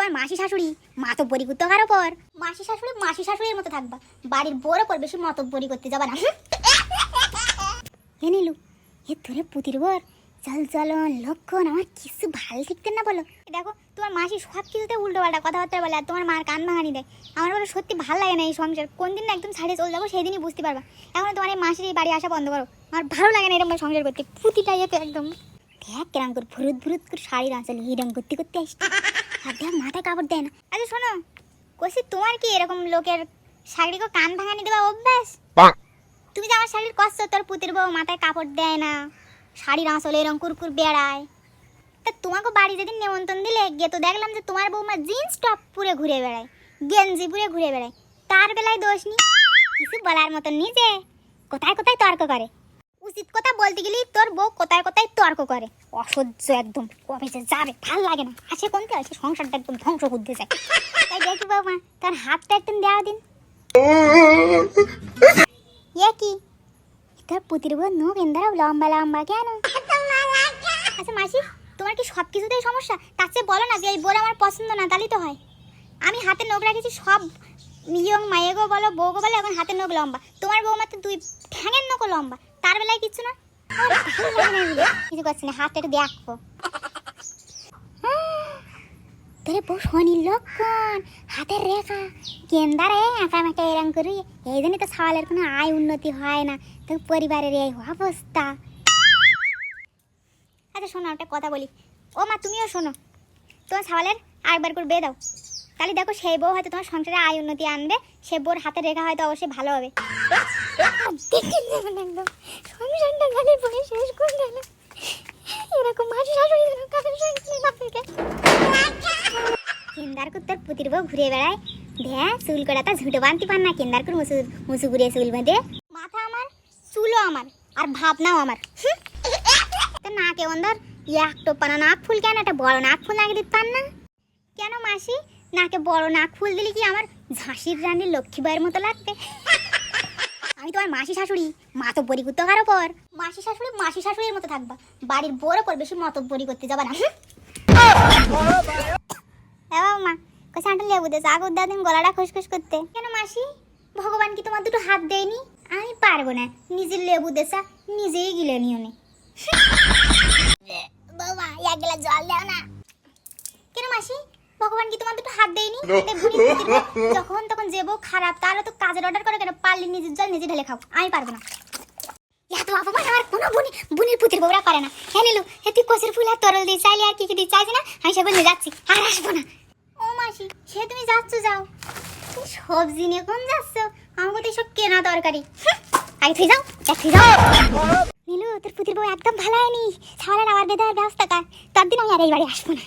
তোমার মাসি শাশুড়ি মাতব্বরি করতে কারো পর মাসি শাশুড়ির মতো থাকবা, বাড়ির বড় পর বেশি মাতব্বরি করতে যাবা না। এ নীলু, এ তোরে পুতির বর চল চলন লক্ষণ আমার কিছু ভালো ঠিকতেন না বলো। দেখো তোমার মাসি সব কিছুতে উল্টো পাল্টা কথাবার্তা বলে আর তোমার মার কান ভাঙানি দেয়। আমার বলো সত্যি ভালো লাগে না এই সংসার, কোন দিন না একদম ছাড়িয়ে চলে যাবো সেই দিনই বুঝতে পারবা। এখন তোমার এই মাসির এই বাড়ি আসা বন্ধ করো, আমার ভালো লাগে না এরকম সংসার করতে। পুতিটা যেতে একদম দেখ কেরাম করে ভুরুত করে শাড়ির আঁচল হিরম করতে আসছে, আর দেখ মাথায় কাপড় দেয় না। আচ্ছা শোনো কষি, তোমার কি এরকম লোকের শাড়িকে কান ভাঙানি দেওয়া অভ্যাস? তুমি যে আমার শাড়ির কষ্ট, তোর পুতির বউ মাথায় কাপড় দেয় না, শাড়ির আঁচলে এরকম কুরকুর বেড়ায়, তা তোমাকে বাড়ি যেদিন নেমন্তন্ন দিলে গিয়ে তো দেখলাম যে তোমার বৌমা জিন্স টপ পুরে ঘুরে বেড়ায়, গেঞ্জি পুরে ঘুরে বেড়ায়, তার বেলায় দোষ নি, কিছু বলার মতন নি যে কোথায় তর্ক করে। উচিত কথা বলতে গেলেই তোর বউ কোথায় তর্ক করে, অসহ্য একদম, কবে যে যাবে ভাল লাগে না, আসে কোনতে আসে সংসারটা একদম ধ্বংস করতে চায়। তাই দেখি বৌমা তার হাতটা একদম দেওয়া দিন। এ কি তোর পুতির বউ নখ এন্দারাও লম্বা কেন? আচ্ছা মাসি, তোমার কি সব কিছুতেই সমস্যা? তার চেয়ে বলো না যে এই বোর আমার পছন্দ না, তাহলেই তো হয়। আমি হাতে নখ রাখেছি সব ইয়ং মায়েগো বলো বউগো বলো, এখন হাতের নখ লম্বা। তোমার বউ মাত্র 2 ঠ্যাঙের নখও লম্বা, তার বেলায় কিচ্ছু না। কিছু করছি না, হাতটা একটু দেখো। তোরে বউ শনির লক্ষণ, হাতের রেখা কেন্দারে আঁকা মাকা এরম করি, এই জন্যই তো সওয়ালের কোনো আয় উন্নতি হয় না, তো পরিবারের এই অবস্থা। আচ্ছা শোনো একটা কথা বলি, ও মা তুমিও শোনো, তোমার সওয়ালের আরেকবার করে বিয়ে দাও, তাহলে দেখো সেই বউ হয়তো তোমার সংসারে আয় উন্নতি আনবে, সে বউর হাতের রেখা হয়তো অবশ্যই ভালো হবে। একদম সংসারটা গালি পড়ে শেষ করে গেল এরকম মাসি শাশুড়ি কেন্দার কর তোর পুতির বউ ঘুরে বেড়ায়, ভ্যা চুল করাটা ঝুঁটো বানতে পার না, কেন্দার কর মুসু ঘুরিয়ে চুল বেঁধে, মাথা আমার চুলও আমার আর ভাবনাও আমার। তা নাকে অন্দর এক টোপানা নাক ফুল কেন, একটা বড় নাক ফুল লাগিয়ে দিতে পার না কেন মাসি? নাকে বড় নাক ফুল দিলে কি আমার ঝাঁসির রানীর লক্ষ্মীবাইয়ের মতো লাগবে? আমি তোমার মাসি শাশুড়ি মাতব্বরি করতে কারো পর মাসি শাশুড়ির মতো থাকবা, বাড়ির বড় পর বেশি মাতব্বরি করতে যাবা না। মা কোথায় আনটা লেবু দে আগর দাদিন গলাটা খুশখুশ করতে কেন মাসি? ভগবান কি তোমার দুটো হাত দেয়নি? আমি পারবো না, নিজের লেবু দেশা নিজেই গিলে নিও নে। বাবা এক গ্লাস জল দাও না। কেন মাসি, ভগবান কি তোমার দুটো হাত দেয়নি? যখন তখন যে বউ খারাপ তারও তো কাজের অর্ডার করে কেন? পারলে নিজের জল নিজে ঢেলে খাও, আমি পারবো না। এত অপমান আমার কোনো বুনির পুতির বউরা করে না। হ্যাঁ নিলু, তুই কচুর ফুল আর তরল দিয়ে চাইলে আর কি দিয়ে চাইছি না, আমি সে বলে যাচ্ছি আর আসবো না। ও মাসি, সে তুমি যাচ্ছ যাও, সবজি নিয়ে কোন যাচ্ছ? আমাকে তো সব কেনা তরকারি, আগে তুই যাও নীলু, তোর পুতির বউ একদম ভালো হয়নি, ছাওয়ালের আবার বেঁধে ব্যবস্থা কর, তার দিন আমি আর এই বাড়ি আসবো না।